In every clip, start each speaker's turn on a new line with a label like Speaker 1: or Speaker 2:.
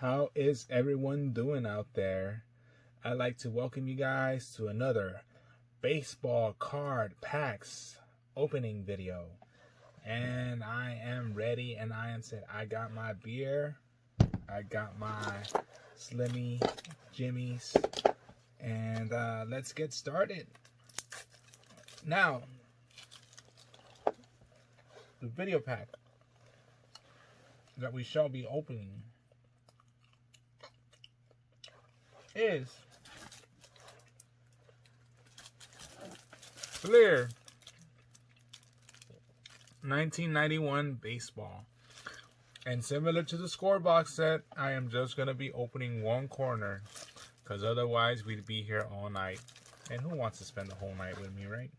Speaker 1: How is everyone doing out there? I'd like to welcome you guys to another baseball card packs opening video. And I am ready and I am set. I got my beer. I got my Slimmy Jimmies. And let's get started. Now, the video pack that we shall be opening is Fleer 1991 baseball. And similar to the score box set, I am just going to be opening one corner, because otherwise we'd be here all night. And who wants to spend the whole night with me, right?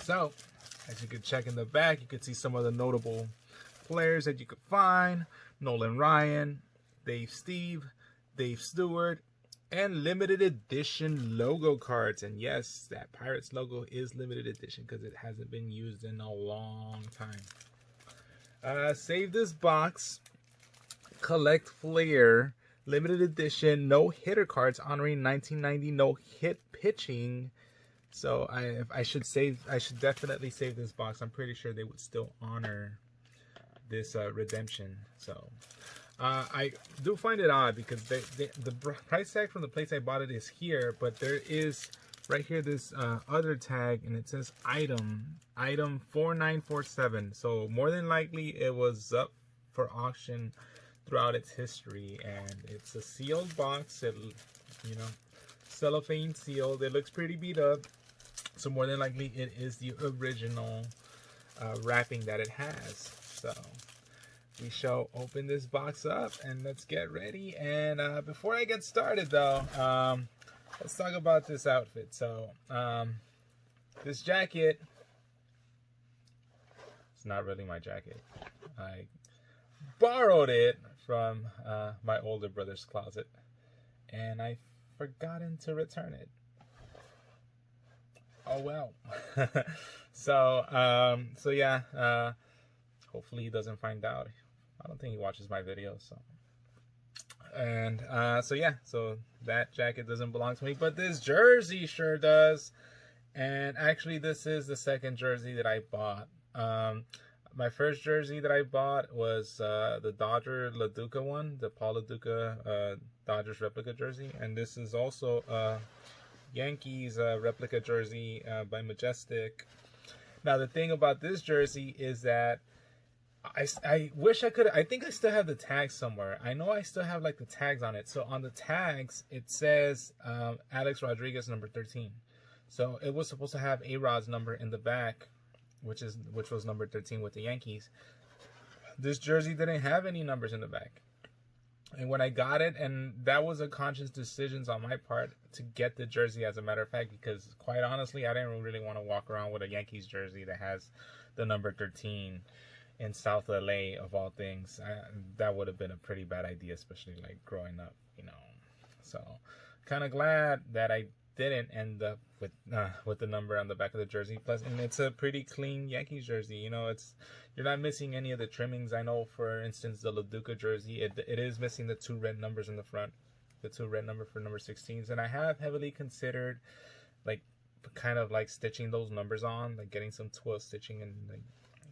Speaker 1: So, as you can check in the back, you can see some of the notable players that you could find. Nolan Ryan, Dave Stewart, and limited edition logo cards. And yes, that Pirates logo is limited edition because it hasn't been used in a long time. Save this box. Collect Fleer limited edition no hitter cards honoring 1990 no hit pitching. So I should definitely save this box. I'm pretty sure they would still honor this redemption. So I do find it odd because the price tag from the place I bought it is here, but there is right here this other tag, and it says item 4947. So more than likely it was up for auction throughout its history, and it's a sealed box. It, you know, cellophane sealed. It looks pretty beat up, so more than likely it is the original wrapping that it has. So we shall open this box up and let's get ready. And before I get started though, let's talk about this outfit. So this jacket, it's not really my jacket. I borrowed it from my older brother's closet and I forgotten to return it. Oh well. So yeah, hopefully he doesn't find out. I don't think he watches my videos. So, and so that jacket doesn't belong to me, but this jersey sure does. And actually, this is the second jersey that I bought. My first jersey that I bought was the Dodger LaDuca one, the Paul LaDuca Dodgers replica jersey, and this is also Yankees replica jersey by Majestic. Now the thing about this jersey is that I wish I could. I think I still have the tags somewhere. I know I still have like the tags on it. So on the tags it says Alex Rodriguez number 13. So it was supposed to have A-Rod's number in the back, which was number 13 with the Yankees. This jersey didn't have any numbers in the back. And when I got it, and that was a conscious decision on my part to get the jersey, as a matter of fact, because quite honestly, I didn't really want to walk around with a Yankees jersey that has the number 13 in South LA of all things. That would have been a pretty bad idea, especially like growing up, you know. So kind of glad that I didn't end up with the number on the back of the jersey. Plus, and it's a pretty clean Yankees jersey. You know, you're not missing any of the trimmings. I know, for instance, the LaDuca jersey, it is missing the 2 red numbers in the front, the 2 red number for number 16s. And I have heavily considered, like, kind of like stitching those numbers on, like getting some twill stitching and like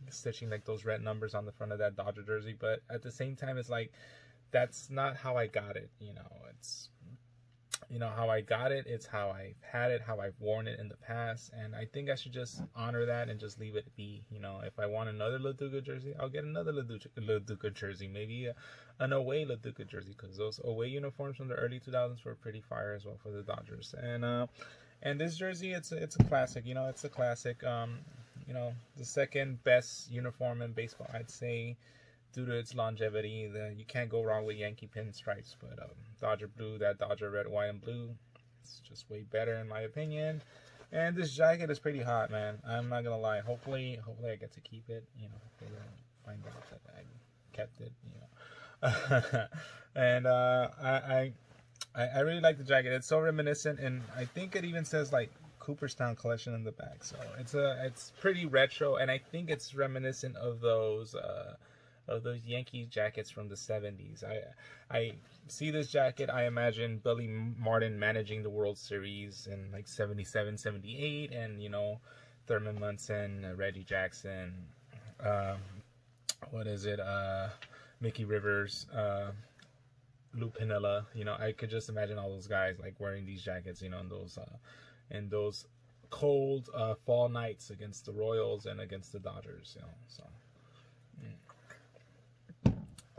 Speaker 1: stitching like those red numbers on the front of that Dodger jersey. But at the same time, it's like, that's not how I got it. You know, it's, you know, how I got it, it's how I've had it, how I've worn it in the past, and I think I should just honor that and just leave it be. You know, if I want another LaDuca jersey, I'll get another LaDuca jersey, maybe an away LaDuca jersey, because those away uniforms from the early 2000s were pretty fire as well for the Dodgers. And this jersey, it's a classic. You know, it's a classic. You know, the second best uniform in baseball, I'd say, due to its longevity. You can't go wrong with Yankee pinstripes, but Dodger blue, that Dodger red, white, and blue, it's just way better in my opinion. And this jacket is pretty hot, man. I'm not gonna lie. Hopefully I get to keep it. You know, they don't find out that I kept it. You know, and I really like the jacket. It's so reminiscent, and I think it even says like Cooperstown collection in the back. So it's pretty retro, and I think it's reminiscent of those of those Yankee jackets from the 70s. I see this jacket, I imagine Billy Martin managing the World Series in like 77, 78, and you know, Thurman Munson, Reggie Jackson, what is it, Mickey Rivers, Lou Piniella. You know, I could just imagine all those guys like wearing these jackets, you know, in those cold fall nights against the Royals and against the Dodgers, you know.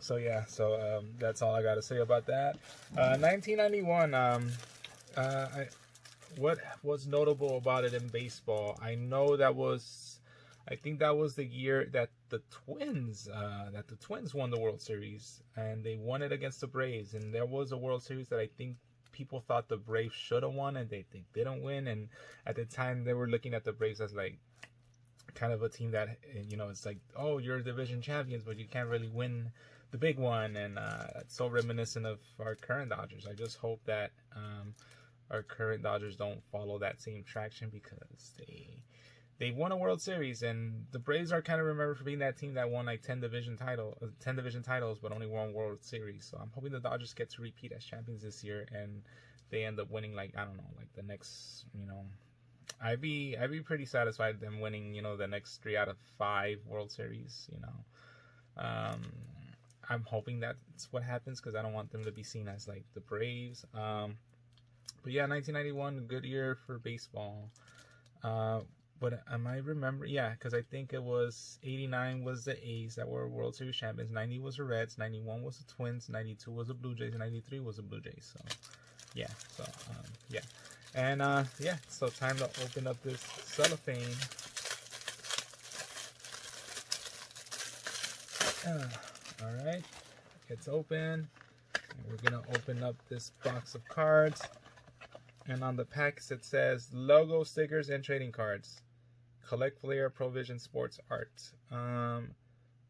Speaker 1: So yeah, so that's all I got to say about that. 1991. What was notable about it in baseball? I know I think that was the year that the Twins won the World Series, and they won it against the Braves. And there was a World Series that I think people thought the Braves should have won, and they didn't win. And at the time, they were looking at the Braves as like kind of a team that, you know, it's like, oh, you're division champions, but you can't really win the big one. And it's so reminiscent of our current Dodgers. I just hope that our current Dodgers don't follow that same traction, because they won a World Series, and the Braves are kind of remembered for being that team that won like 10 division titles, but only won World Series. So I'm hoping the Dodgers get to repeat as champions this year, and they end up winning, like, I don't know, like the next, you know, I'd be pretty satisfied with them winning, you know, the next 3 out of 5 World Series, you know. I'm hoping that's what happens, because I don't want them to be seen as like the Braves. But yeah, 1991, a good year for baseball. But am I remember? Yeah, because I think it was 89 was the A's that were World Series champions. 90 was the Reds. 91 was the Twins. 92 was the Blue Jays. 93 was the Blue Jays. So yeah. So yeah. And yeah. So time to open up this cellophane. All right. It's open. And we're gonna open up this box of cards. And on the packs it says logo, stickers, and trading cards. Collect Flair Provision Sports Art.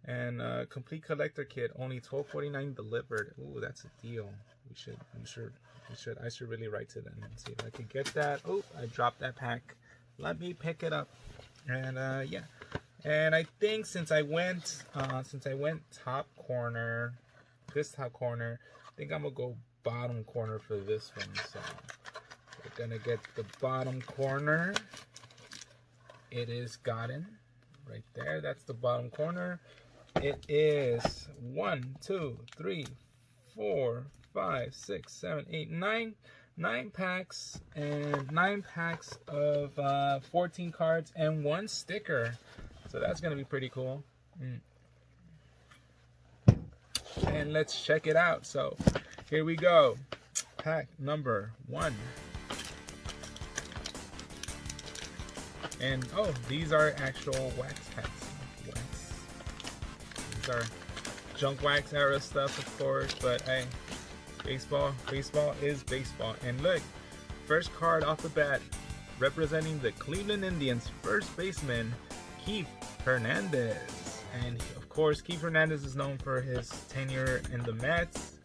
Speaker 1: And complete collector kit, only $12.49 delivered. Ooh, that's a deal. I should really write to them and see if I can get that. Oh, I dropped that pack. Let me pick it up. And yeah. And I think since I went top corner, this top corner, I think I'm gonna go bottom corner for this one. So we're gonna get the bottom corner. It is gotten right there. That's the bottom corner. It is 1, 2, 3, 4, 5, 6, 7, 8, 9 packs, and 9 packs of 14 cards and 1 sticker. So that's gonna be pretty cool. And let's check it out. So here we go. Pack number 1. And oh, these are actual wax packs. These are junk wax era stuff, of course, but hey, baseball is baseball. And look, first card off the bat, representing the Cleveland Indians, first baseman Keith Hernandez. And of course, Keith Hernandez is known for his tenure in the Mets,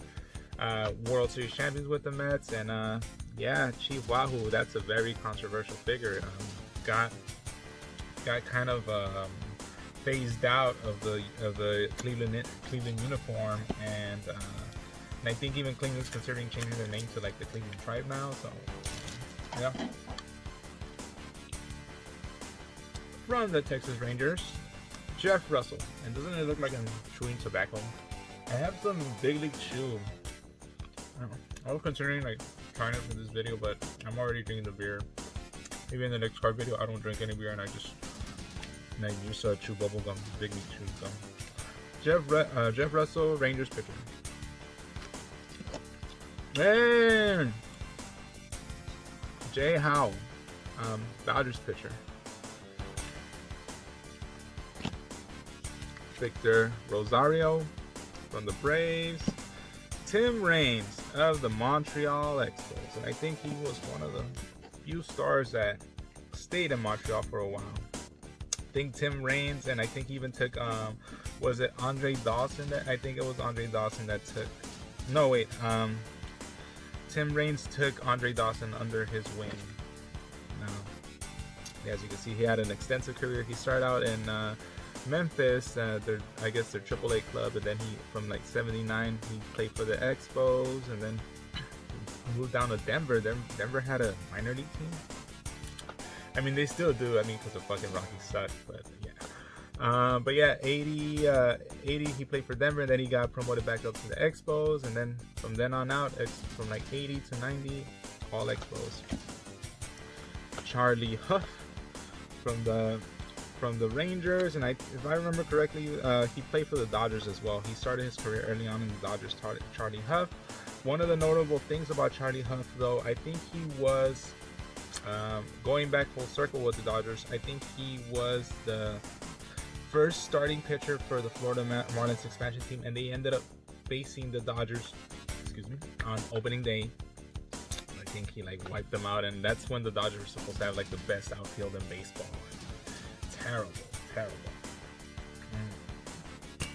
Speaker 1: World Series champions with the Mets, and yeah, Chief Wahoo. That's a very controversial figure. Got kind of phased out of the Cleveland uniform, and I think even Cleveland's considering changing their name to like the Cleveland Tribe now. So yeah. From the Texas Rangers, Jeff Russell. And doesn't it look like I'm chewing tobacco? I have some Big League Chew. I was considering like trying it for this video, but I'm already drinking the beer. Maybe in the next card video I don't drink any beer and I just chew bubble gum, Big League Chew gum. Jeff Russell, Rangers pitcher. Man, Jay Howe, Dodgers pitcher. Victor Rosario from the Braves. Tim Raines of the Montreal Expos. And I think he was one of the few stars that stayed in Montreal for a while. I think Tim Raines, and I think he even took, was it Andre Dawson? I think it was Andre Dawson that took, no wait, Tim Raines took Andre Dawson under his wing. Now, as you can see, he had an extensive career. He started out in Memphis, I guess their AAA club, and then he from like '79 he played for the Expos, and then moved down to Denver. Denver had a minor league team. I mean, they still do. I mean, because the fucking Rockies suck, but yeah. But yeah, 80 he played for Denver, and then he got promoted back up to the Expos, and then from then on out, from like 80 to 90, all Expos. Charlie Huff from the Rangers, and if I remember correctly, he played for the Dodgers as well. He started his career early on in the Dodgers. Charlie Huff. One of the notable things about Charlie Huff, though, I think he was going back full circle with the Dodgers. I think he was the first starting pitcher for the Florida Marlins expansion team, and they ended up facing the Dodgers, on opening day. I think he like wiped them out, and that's when the Dodgers were supposed to have like the best outfield in baseball. Terrible.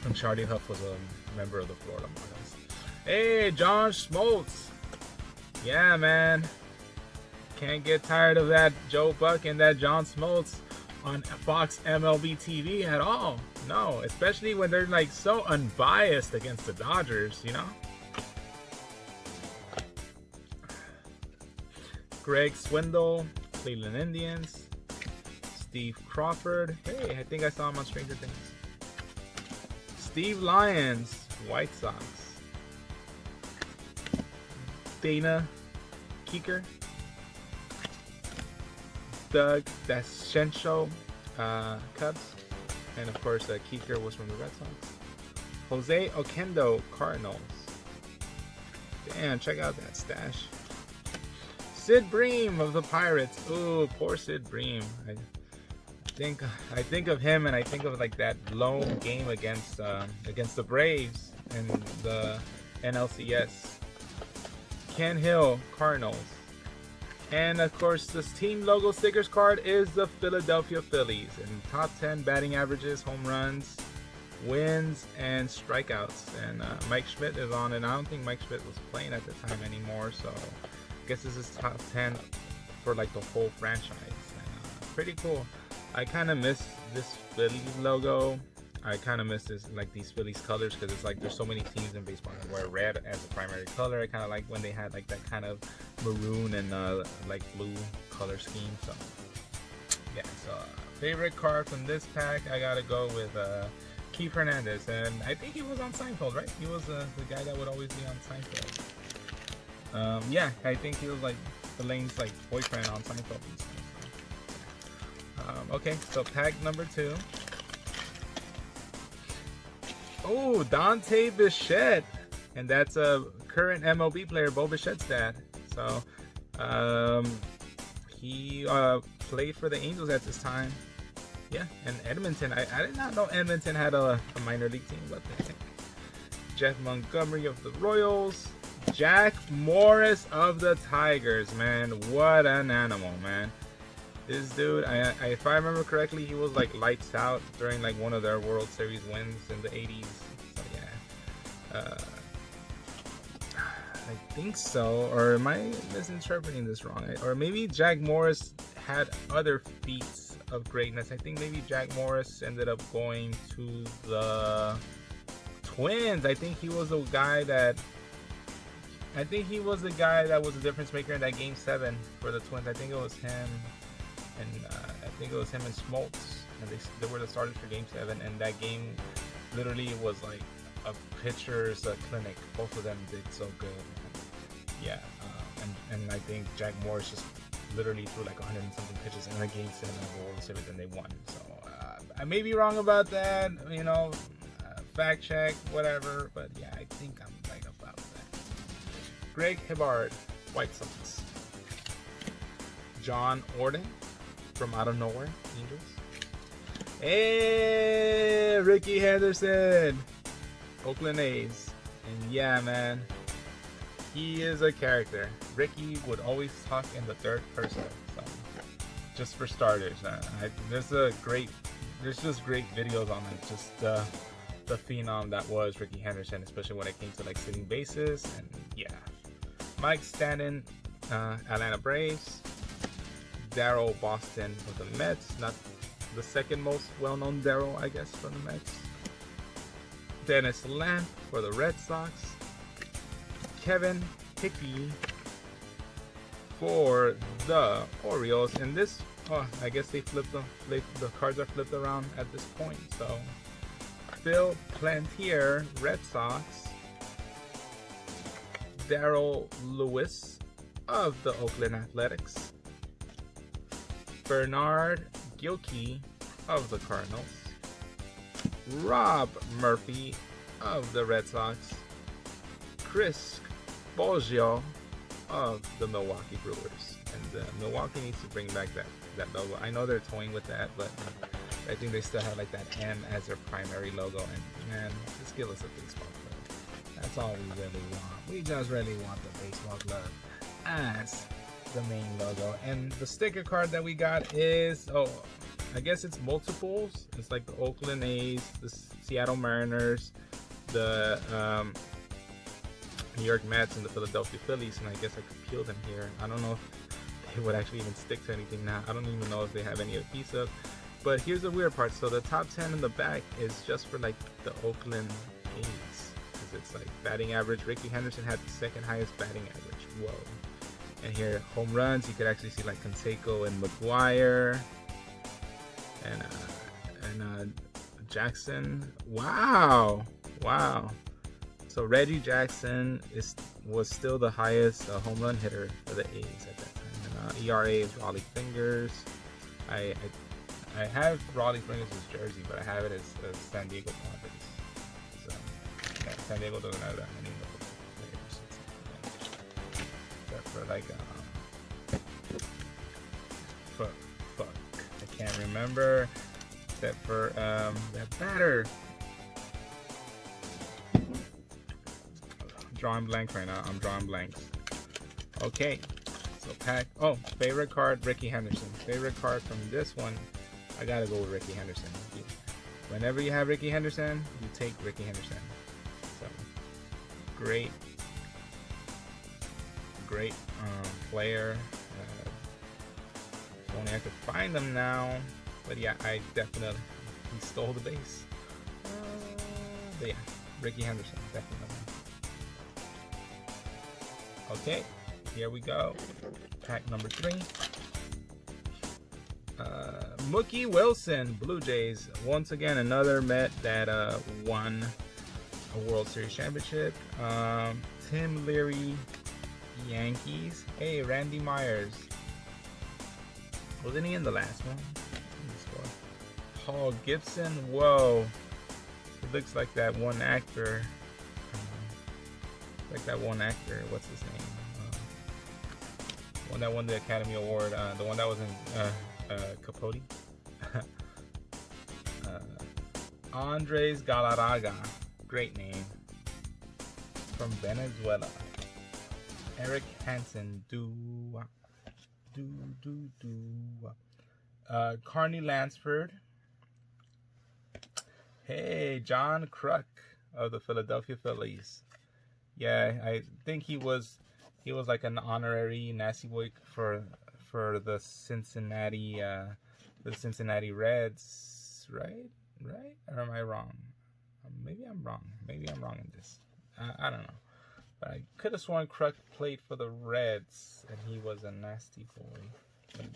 Speaker 1: And Charlie Huff was a member of the Florida Marlins. Hey, John Schmaltz. Yeah, man. Can't get tired of that Joe Buck and that John Smoltz on Fox MLB TV at all. No, especially when they're like so unbiased against the Dodgers, you know? Greg Swindle, Cleveland Indians. Steve Crawford. Hey, I think I saw him on Stranger Things. Steve Lyons, White Sox. Dana Keeker. Doug Dashenko, Cubs, and of course Keeker was from the Red Sox. Jose Oquendo, Cardinals. Damn, check out that stash. Sid Bream of the Pirates. Ooh, poor Sid Bream. I think of him, and I think of like that lone game against the Braves in the NLCS. Ken Hill, Cardinals. And of course, this team logo stickers card is the Philadelphia Phillies. And top 10 batting averages, home runs, wins, and strikeouts. And Mike Schmidt is on, and I don't think Mike Schmidt was playing at the time anymore. So I guess this is top 10 for like the whole franchise. And, pretty cool. I kind of miss this Phillies logo. I kind of miss this, like these Phillies colors, because it's like there's so many teams in baseball that wear red as a primary color. I kind of like when they had like that kind of maroon and like blue color scheme. So yeah, so favorite card from this pack, I gotta go with Keith Hernandez, and I think he was on Seinfeld, right? He was the guy that would always be on Seinfeld. Yeah, I think he was like Elaine's like boyfriend on Seinfeld and stuff. So. Okay, so pack number 2. Oh, Dante Bichette, and that's a current MLB player, Bo Bichette's dad. So he played for the Angels at this time. Yeah, and Edmonton. I did not know Edmonton had a minor league team, but they think. Jeff Montgomery of the Royals. Jack Morris of the Tigers, man. What an animal, man. This dude, if I remember correctly, he was like lights out during like one of their World Series wins in the 80s. So yeah, I think so. Or am I misinterpreting this wrong? Or maybe Jack Morris had other feats of greatness. I think maybe Jack Morris ended up going to the Twins. I think he was the guy that was the difference maker in that Game 7 for the Twins. I think it was him. And I think it was him and Smoltz, and they were the starters for Game 7, and that game literally was like a pitcher's clinic. Both of them did so good. Yeah, and I think Jack Morris just literally threw like 100 and something pitches in a Game 7 of the World Series, and they won. So I may be wrong about that, you know, fact check, whatever, but yeah, I think I'm right about that. Greg Hibbard, White Sox. John Orden, from out of nowhere, Angels. Hey, Ricky Henderson, Oakland A's. And yeah, man, he is a character. Ricky would always talk in the third person. So, just for starters, there's just great videos on it. Just the phenom that was Ricky Henderson, especially when it came to like stealing bases. And yeah, Mike Stanton, Atlanta Braves. Darryl Boston with the Mets, the second most well-known Darryl, I guess, from the Mets. Dennis Lamp for the Red Sox. Kevin Hickey for the Orioles. And this, oh, I guess they flipped the cards are flipped around at this point. So Phil Plantier, Red Sox. Darryl Lewis of the Oakland Athletics. Bernard Gilkey of the Cardinals. Rob Murphy of the Red Sox. Chris Boggio of the Milwaukee Brewers. And Milwaukee needs to bring back that logo. I know they're toying with that, but I think they still have like that M as their primary logo. And man, just give us a baseball club. That's all we really want. We just really want the baseball club as the main logo. And the sticker card that we got is, oh, I guess it's multiples. It's like the Oakland A's, the Seattle Mariners, the New York Mets, and the Philadelphia Phillies. And I guess I could peel them here. I don't know if they would actually even stick to anything now. I don't even know if they have any adhesive. But here's the weird part. So the top 10 in the back is just for like the Oakland A's. Because it's like batting average. Ricky Henderson had the second highest batting average. Whoa. And here, home runs, you could actually see like Canseco and McGuire. And Jackson. Wow. So Reggie Jackson was still the highest home run hitter for the A's at that time. And ERA is Raleigh Fingers. I have Raleigh Fingers' jersey, but I have it as San Diego Padres. So yeah, San Diego doesn't have that many players. Except for like fuck. I can't remember. Except for that batter. Drawing blank right now. I'm drawing blanks. Okay. So pack. Oh, favorite card, Ricky Henderson. Favorite card from this one, I gotta go with Ricky Henderson. Whenever you have Ricky Henderson, you take Ricky Henderson. So great player. If only I could find them now. But yeah, he stole the base. But yeah, Ricky Henderson, definitely. Okay, here we go. Pack number 3. Mookie Wilson, Blue Jays. Once again, another Met that won a World Series championship. Tim Leary, Yankees. Hey, Randy Myers. Wasn't he in the last one? Paul Gibson. Whoa. It looks like that one actor. What's his name? One that won the Academy Award. The one that was in Capote. Andres Galarraga. Great name. From Venezuela. Eric Hansen. Carney Lansford. Hey, John Kruk of the Philadelphia Phillies. Yeah, I think he was like an honorary nasty boy for the Cincinnati Reds, right? Or am I wrong? Maybe I'm wrong. Maybe I'm wrong in this. I don't know. But I could have sworn Kruk played for the Reds and he was a nasty boy. But,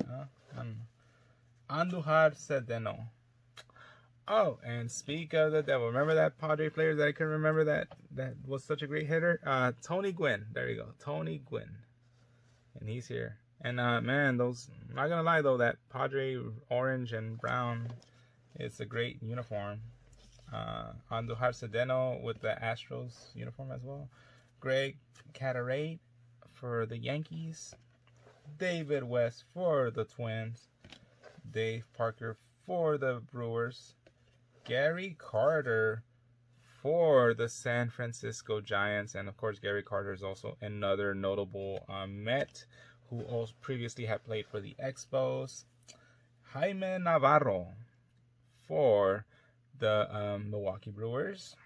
Speaker 1: I don't know. Andujar Cedeno. Oh, and speak of the devil. Remember that Padre player that I couldn't remember that was such a great hitter? Tony Gwynn. There you go. Tony Gwynn. And he's here. And man, those, I'm not gonna lie though, that Padre orange and brown, it's a great uniform. Andujar Cedeno with the Astros uniform as well. Greg Catarate for the Yankees. David West for the Twins. Dave Parker for the Brewers. Gary Carter for the San Francisco Giants. And of course, Gary Carter is also another notable Met who also previously had played for the Expos. Jaime Navarro for the Milwaukee Brewers.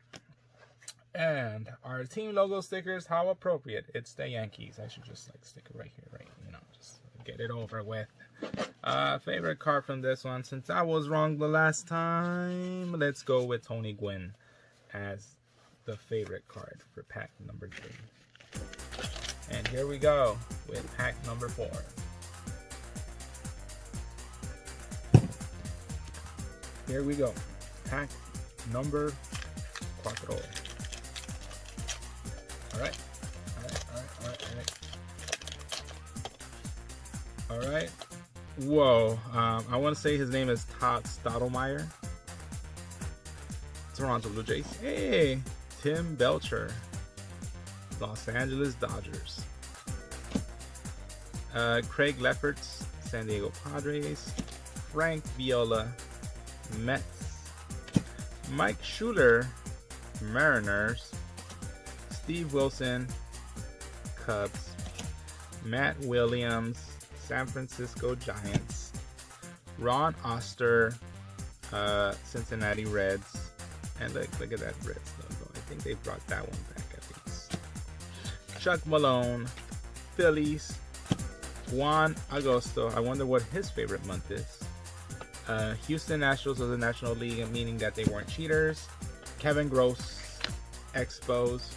Speaker 1: And our team logo stickers, how appropriate. It's the Yankees. I should just like stick it right here, right? You know, just get it over with. Favorite card from this one, since I was wrong the last time, let's go with Tony Gwynn as the favorite card for pack number 3. And here we go with pack number 4. Here we go. Pack number 4. Alright. Alright. Whoa. I want to say his name is Todd Stottlemyre. Toronto Blue Jays. Hey, Tim Belcher. Los Angeles Dodgers. Craig Lefferts, San Diego Padres. Frank Viola, Mets. Mike Schuler, Mariners. Steve Wilson, Cubs. Matt Williams, San Francisco Giants. Ron Oster, Cincinnati Reds. And look at that Reds logo. I think they brought that one back at least. Chuck Malone, Phillies. Juan Agosto. I wonder what his favorite month is. Houston Nationals of the National League, meaning that they weren't cheaters. Kevin Gross, Expos.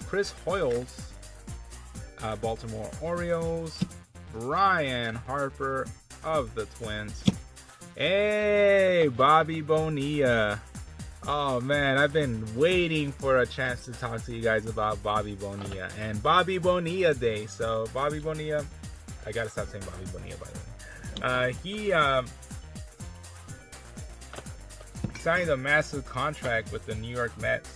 Speaker 1: Chris Hoyles, Baltimore Orioles. Brian Harper of the Twins. Hey, Bobby Bonilla. Oh man, I've been waiting for a chance to talk to you guys about Bobby Bonilla and Bobby Bonilla Day. So Bobby Bonilla, I gotta stop saying Bobby Bonilla by the way. He signed a massive contract with the New York Mets,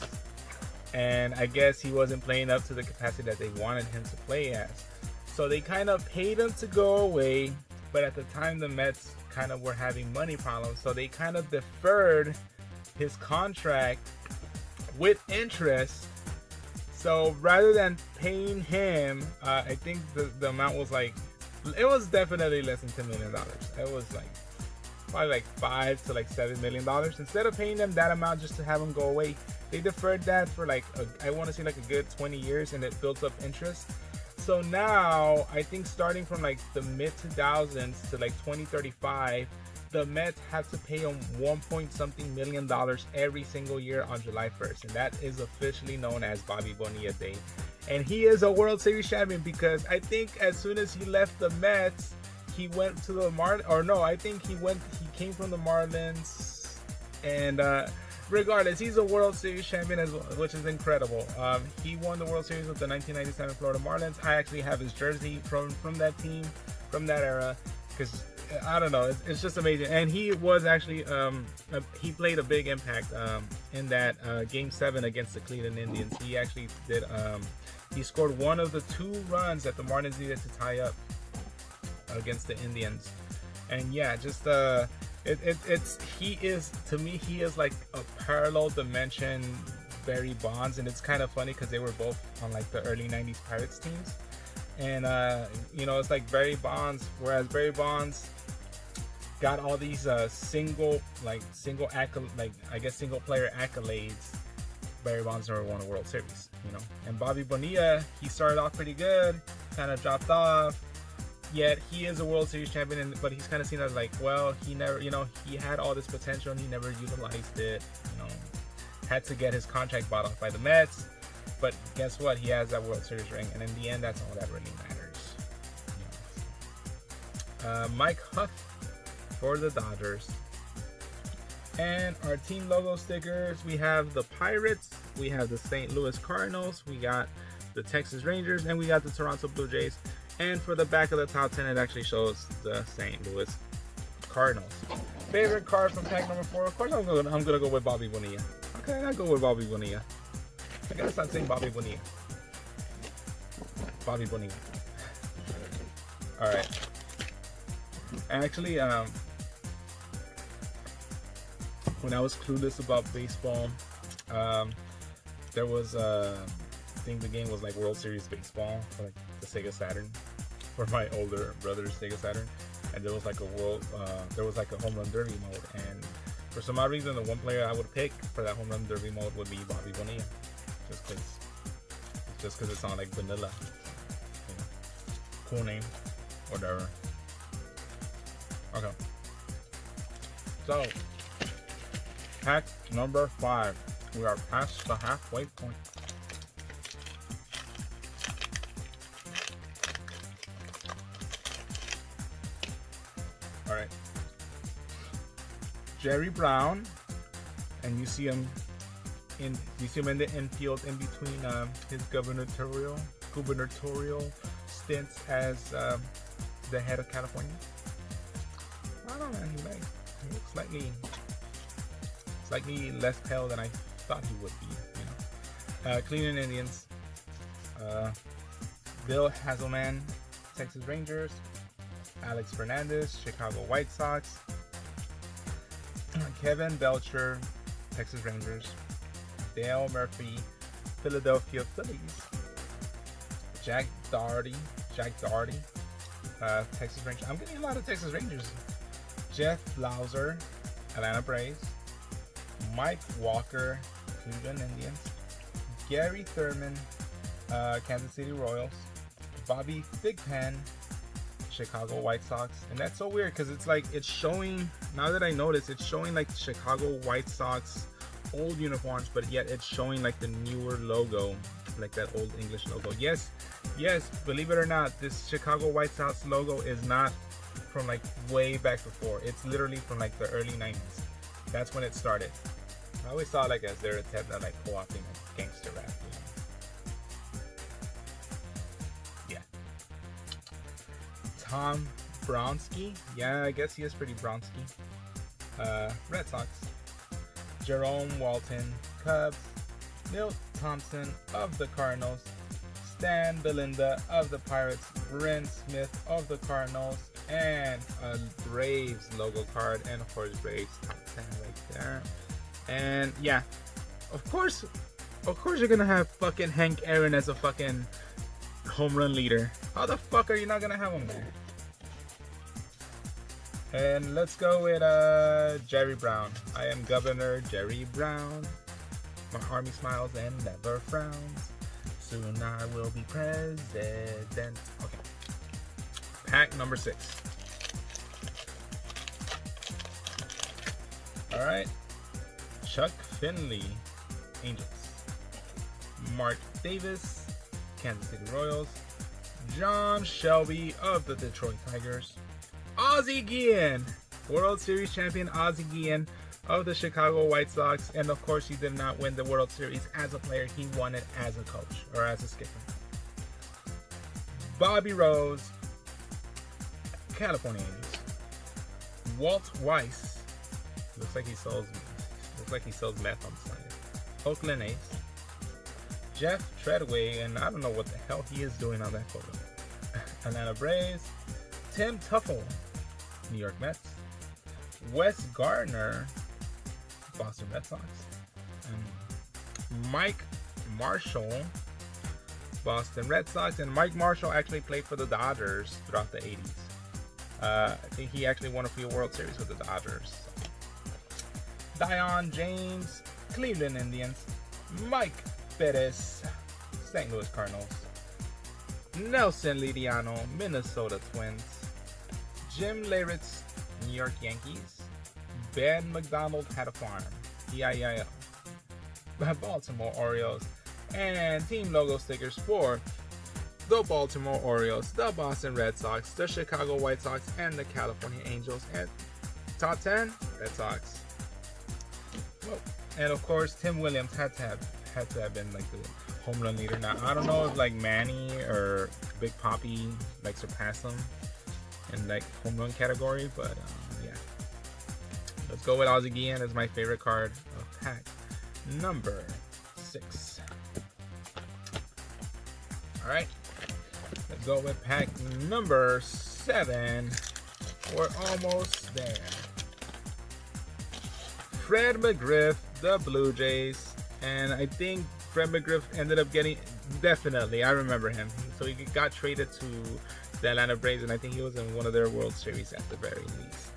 Speaker 1: and I guess he wasn't playing up to the capacity that they wanted him to play as. So they kind of paid him to go away, but at the time the Mets kind of were having money problems, so they kind of deferred his contract with interest. So rather than paying him, I think the amount was like, it was definitely less than $10 million. It was like probably like $5 to like $7 million. Instead of paying them that amount just to have him go away, they deferred that for like I want to say like a good 20 years, and it built up interest. So now I think starting from like the mid 2000s to like 2035, the Mets have to pay him $1.something million every single year on July 1st, and that is officially known as Bobby Bonilla Day. And he is a World Series champion because I think as soon as he left the Mets, he went to the he came from the Marlins, and regardless, he's a World Series champion as well, which is incredible. He won the World Series with the 1997 Florida Marlins. I actually have his jersey from that team, from that era, because I don't know, it's just amazing. And he was actually he played a big impact in that Game 7 against the Cleveland Indians. He actually did he scored one of the 2 runs that the Marlins needed to tie up against the Indians. And yeah, just he is like a parallel dimension Barry Bonds, and it's kind of funny because they were both on like the early 90s Pirates teams. And it's like Barry Bonds, whereas Barry Bonds got all these single player accolades. Barry Bonds never won a World Series, And Bobby Bonilla, he started off pretty good, kind of dropped off. Yet he is a World Series champion, but he's kind of seen as like, well, he never, he had all this potential and he never utilized it. Had to get his contract bought off by the Mets. But guess what? He has that World Series ring, and in the end, that's all that really matters. Mike Huff for the Dodgers. And our team logo stickers, we have the Pirates, we have the St. Louis Cardinals, we got the Texas Rangers, and we got the Toronto Blue Jays. And for the back of the top 10, it actually shows the St. Louis Cardinals. Favorite card from pack number 4? Of course, I'm gonna go with Bobby Bonilla. Okay, I'll go with Bobby Bonilla. I gotta stop saying Bobby Bonilla. Bobby Bonilla. Alright. Actually, when I was clueless about baseball, there was I think the game was like World Series Baseball for like the Sega Saturn, for my older brother's Sega Saturn, and there was like a home run derby mode, and for some odd reason, the one player I would pick for that home run derby mode would be Bobby Bonilla, just because it sounded like vanilla, cool name, whatever. Okay. So, pack number 5. We are past the halfway point. All right. Jerry Brown, and you see him in the infield in between his gubernatorial stints as the head of California. I don't know, man. He looks slightly less pale than I thought he would be. You know, Cleveland Indians. Bill Hasselman, Texas Rangers. Alex Hernandez, Chicago White Sox. Kevin Belcher, Texas Rangers. Dale Murphy, Philadelphia Phillies. Jack Doherty, Texas Rangers. I'm getting a lot of Texas Rangers. Jeff Blauser, Atlanta Braves. Mike Walker, Cleveland Indians. Gary Thurman, Kansas City Royals. Bobby Thigpen, Chicago White Sox. And that's so weird because it's showing, now that I notice, it's showing like the Chicago White Sox old uniforms, but yet it's showing like the newer logo, like that old English logo. Yes, believe it or not, this Chicago White Sox logo is not from like way back before. It's literally from like the early 90s. That's when it started. I always saw like as their attempt at like co-opting like gangster rap, you know? Yeah. Tom Bronsky. Yeah, I guess he is pretty Bronsky. Red Sox. Jerome Walton, Cubs. Milt Thompson of the Cardinals. Stan Belinda of the Pirates. Brent Smith of the Cardinals. And a Braves logo card. And of course, Braves top 10 right there. And yeah, of course you're gonna have fucking Hank Aaron as a fucking home run leader. How the fuck are you not gonna have him there? And let's go with Jerry Brown. I am Governor Jerry Brown. My army smiles and never frowns. Soon I will be president. Okay. Pack number 6. Alright. Chuck Finley, Angels. Mark Davis, Kansas City Royals. John Shelby of the Detroit Tigers. Ozzie Guillen, World Series champion Ozzie Guillen of the Chicago White Sox. And of course, he did not win the World Series as a player. He won it as a coach or as a skipper. Bobby Rose, California Angels. Walt Weiss, looks like he sells meth on the side. Oakland A's. Jeff Treadway, and I don't know what the hell he is doing on that photo. Atlanta Braves. Tim Tuffle, New York Mets. Wes Gardner, Boston Red Sox. And Mike Marshall, Boston Red Sox. And Mike Marshall actually played for the Dodgers throughout the 80s. I think he actually won a few World Series with the Dodgers. Dion James, Cleveland Indians. Mike Bettis, St. Louis Cardinals. Nelson Lidiano, Minnesota Twins. Jim Leyritz, New York Yankees. Ben McDonald had a farm, E-I-E-I-O. Baltimore Orioles. And team logo stickers for the Baltimore Orioles, the Boston Red Sox, the Chicago White Sox, and the California Angels. And top 10, Red Sox. Whoa. And of course, Tim Williams had to have been like the home run leader. Now I don't know if like Manny or Big Papi like surpassed him in like home run category, but yeah. Let's go with Ozzie Guillen as my favorite card of pack number 6. All right, let's go with pack number 7. We're almost there. Fred McGriff, the Blue Jays. And I think Fred McGriff ended up getting, definitely, I remember him. So he got traded to the Atlanta Braves, and I think he was in one of their World Series at the very least.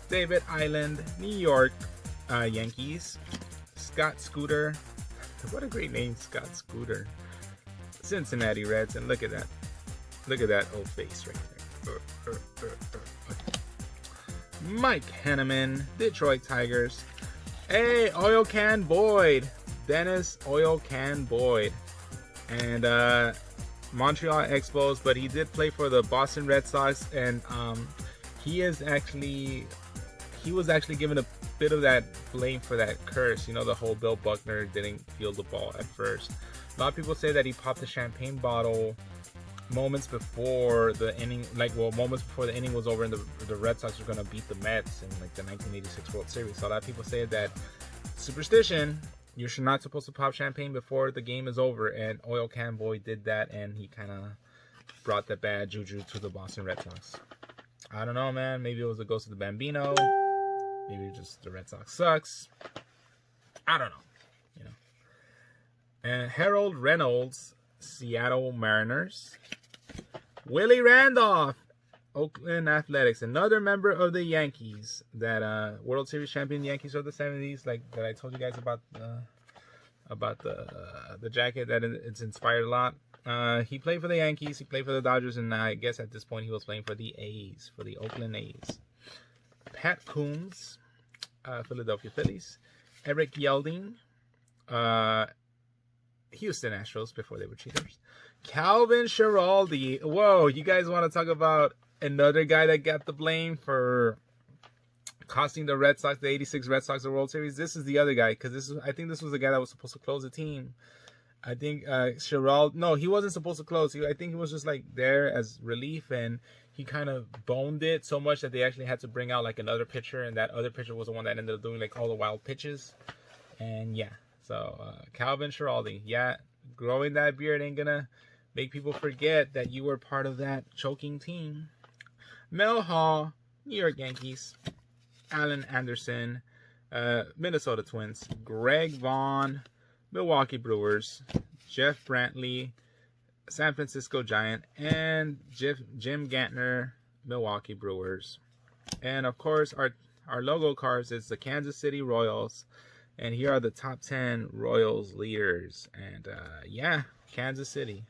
Speaker 1: David Island, New York Yankees. Scott Scooter. What a great name, Scott Scooter. Cincinnati Reds, and look at that. Look at that old face right there. Mike Henneman, Detroit Tigers. Hey, Oil Can Boyd, Dennis Oil Can Boyd, and Montreal Expos, but he did play for the Boston Red Sox, and he was actually given a bit of that blame for that curse. You know, the whole Bill Buckner didn't field the ball at first. A lot of people say that he popped a champagne bottle moments before the inning, moments before the inning was over, and the Red Sox were going to beat the Mets in like the 1986 World Series. So a lot of people say that superstition, you're not supposed to pop champagne before the game is over, and Oil Can Boy did that, and he kind of brought that bad juju to the Boston Red Sox. I don't know, man. Maybe it was the ghost of the Bambino. Maybe just the Red Sox sucks. I don't know. You know. And Harold Reynolds, Seattle Mariners. Willie Randolph, Oakland Athletics, another member of the Yankees, that World Series champion Yankees of the 70s, like that I told you guys about the jacket, that it's inspired a lot. He played for the Yankees, he played for the Dodgers, and I guess at this point he was playing for the A's, for the Oakland A's. Pat Coombs, Philadelphia Phillies. Eric Yelding, Houston Astros, before they were cheaters. Calvin Schiraldi. Whoa, you guys want to talk about another guy that got the blame for costing the Red Sox, the 86 Red Sox, the World Series? This is the other guy, because I think this was the guy that was supposed to close the team. I think no, he wasn't supposed to close. I think he was just like there as relief, and he kind of boned it so much that they actually had to bring out like another pitcher, and that other pitcher was the one that ended up doing like all the wild pitches. And yeah, so Calvin Schiraldi, yeah, growing that beard ain't gonna make people forget that you were part of that choking team. Mel Hall, New York Yankees. Alan Anderson, Minnesota Twins. Greg Vaughn, Milwaukee Brewers. Jeff Brantley, San Francisco Giant. And Jim Gantner, Milwaukee Brewers. And of course, our logo cards is the Kansas City Royals. And here are the top 10 Royals leaders. And yeah, Kansas City.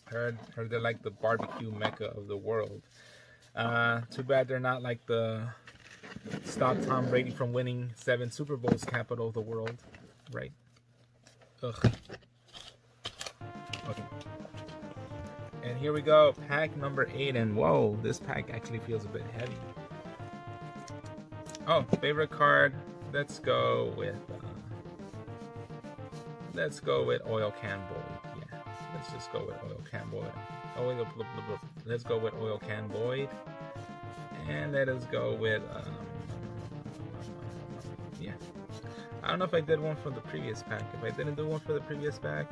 Speaker 1: Heard they're like the barbecue mecca of the world. Too bad they're not like the stop Tom Brady from winning 7 Super Bowls capital of the world, right? Ugh. Okay. And here we go, pack number 8, and whoa, this pack actually feels a bit heavy. Oh, favorite card. Let's go with Oil Can Boyd. Yeah, let's just go with Oil Can Boyd. Let's go with Oil Can Boyd, and let us go with yeah. I don't know if I did one for the previous pack. If I didn't do one for the previous pack,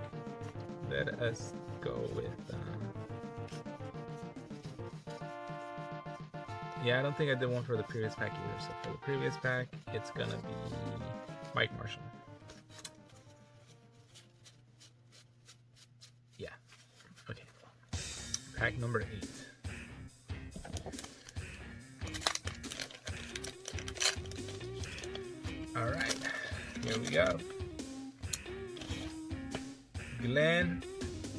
Speaker 1: let us go with yeah, I don't think I did one for the previous pack either. So for the previous pack, it's gonna be Mike Marshall. Yeah. Okay. Pack number 8. All right. Here we go.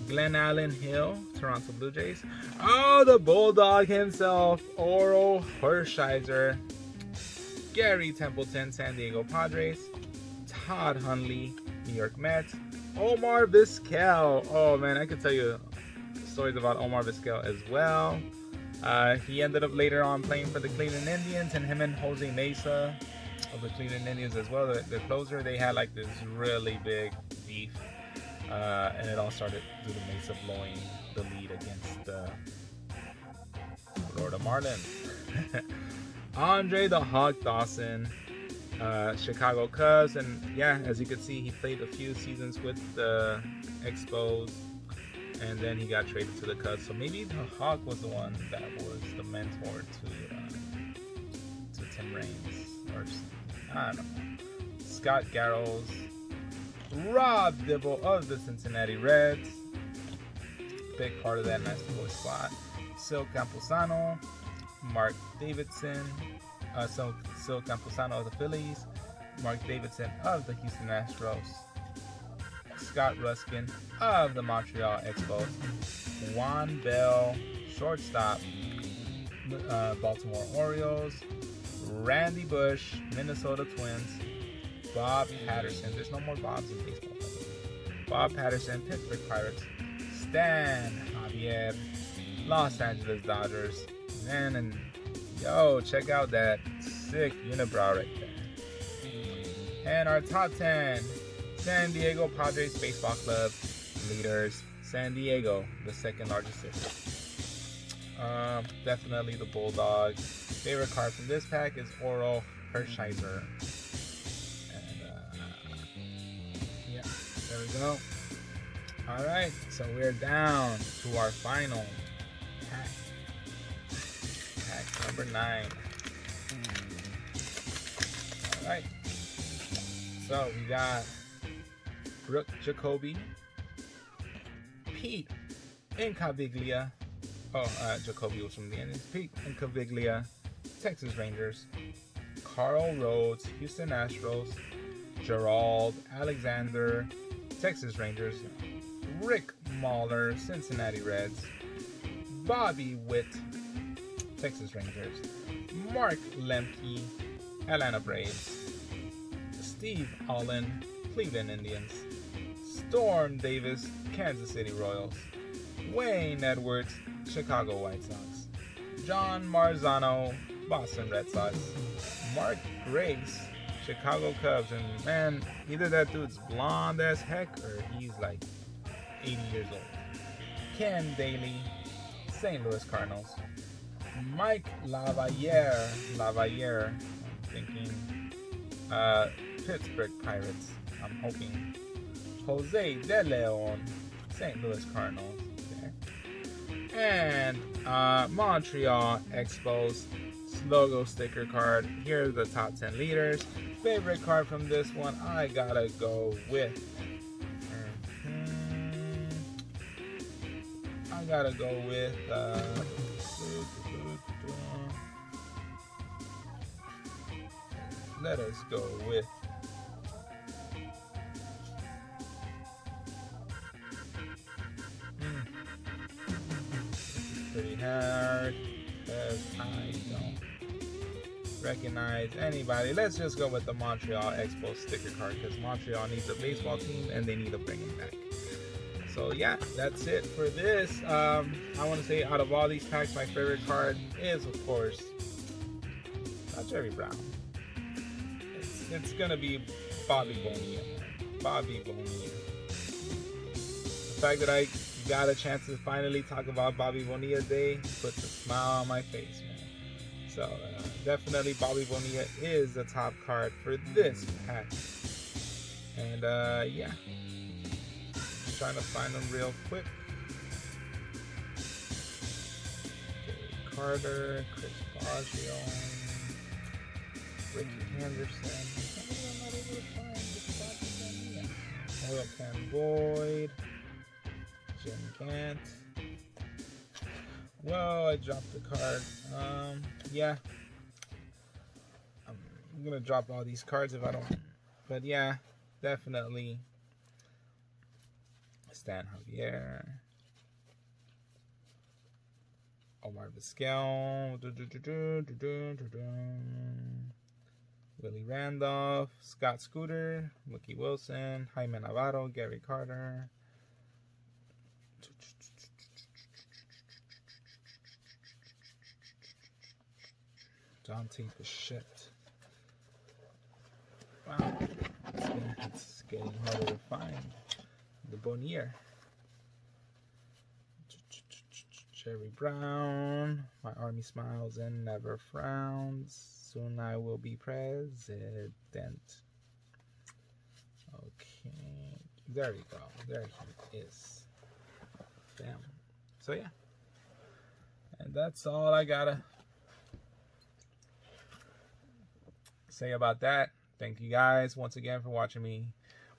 Speaker 1: Glenn Allen Hill, Toronto Blue Jays. Oh, the Bulldog himself, Oro Hershiser. Gary Templeton, San Diego Padres. Todd Hundley, New York Mets. Omar Vizquel. Oh man, I could tell you stories about Omar Vizquel as well. He ended up later on playing for the Cleveland Indians, and him and Jose Mesa of the Cleveland Indians as well, the closer, they had like this really big beef. And it all started due to Mesa blowing the lead against the Florida Marlins. Andre the Hawk Dawson, Chicago Cubs, and yeah, as you can see, he played a few seasons with the Expos, and then he got traded to the Cubs. So maybe the Hawk was the one that was the mentor to Tim Raines, or I don't know. Scott Garrels. Rob Dibble of the Cincinnati Reds, big part of that Nasty Boy squad. Sil Camposano, Mark Davidson, Sil Camposano of the Phillies, Mark Davidson of the Houston Astros, Scott Ruskin of the Montreal Expos, Juan Bell, shortstop, Baltimore Orioles, Randy Bush, Minnesota Twins, Bob Patterson. There's no more Bobs in baseball. Bob Patterson, Pittsburgh Pirates, Stan Javier, Los Angeles Dodgers, man, and yo, check out that sick unibrow right there. And our top 10, San Diego Padres Baseball Club leaders, San Diego, the second largest city. Definitely the Bulldogs. Favorite card from this pack is Oral Hershiser. Yeah, there we go. Alright, so we're down to our final pack. Pack number 9. Alright. So we got Brooke Jacoby, Pete Incaviglia. Jacoby was from the Indians. Pete Incaviglia, Texas Rangers. Carl Rhodes, Houston Astros. Gerald Alexander, Texas Rangers. Rick Mahler, Cincinnati Reds. Bobby Witt, Texas Rangers. Mark Lemke, Atlanta Braves. Steve Allen, Cleveland Indians. Storm Davis, Kansas City Royals. Wayne Edwards, Chicago White Sox. John Marzano, Boston Red Sox. Mark Grace, Chicago Cubs. And man, either that dude's blonde as heck or he's like 80 years old. Ken Daly, St. Louis Cardinals. Mike Lavallere, I'm thinking Pittsburgh Pirates, I'm hoping. Jose De Leon, St. Louis Cardinals. And Montreal Expos logo sticker card. Here's the top 10 leaders. Favorite card from this one, I gotta go with let us go with pretty hard because I don't recognize anybody. Let's just go with the Montreal Expo sticker card because Montreal needs a baseball team and they need to bring it back. So yeah, that's it for this. I want to say out of all these packs, my favorite card is of course not Jerry Brown. It's gonna be Bobby Bonilla. Bobby Bonilla. The fact that I got a chance to finally talk about Bobby Bonilla Day puts a smile on my face, man. So definitely Bobby Bonilla is the top card for this pack. And yeah, just trying to find them real quick. Okay, Carter, Chris Baggio, Ricky Henderson. I'm not able to find this Bobby Bonilla. Oil Can Boyd. Jim Gant. Whoa, I dropped the card. Yeah. I'm gonna drop all these cards if I don't. But yeah, definitely. Stan Javier. Omar Vizquel. Willie Randolph. Scott Scooter. Mookie Wilson. Jaime Navarro. Gary Carter. Dante Bichette. Wow, it's getting harder to find. The Bonnier. Jerry Brown. My army smiles and never frowns. Soon I will be president. Okay, there you go. There he is. Bam. So yeah, and that's all I gotta say about that. Thank you guys once again for watching me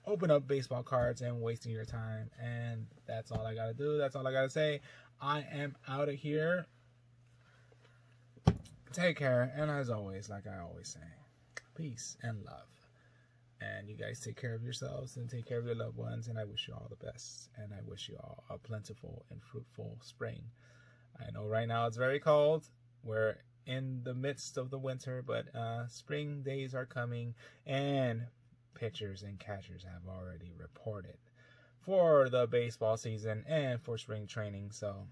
Speaker 1: open up baseball cards and wasting your time. And that's all I gotta do. That's all I gotta say. I am out of here. Take care. And as always, like I always say, peace and love. And you guys take care of yourselves and take care of your loved ones. And I wish you all the best. And I wish you all a plentiful and fruitful spring. I know right now it's very cold. we're in the midst of the winter, but spring days are coming, and pitchers and catchers have already reported for the baseball season and for spring training. So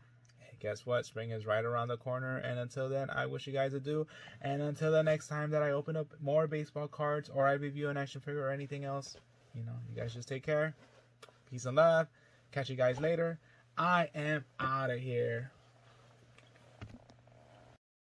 Speaker 1: guess what? Spring is right around the corner, and until then, I wish you guys adieu. And until the next time that I open up more baseball cards or I review an action figure or anything else, you guys just take care. Peace and love. Catch you guys later. I am out of here.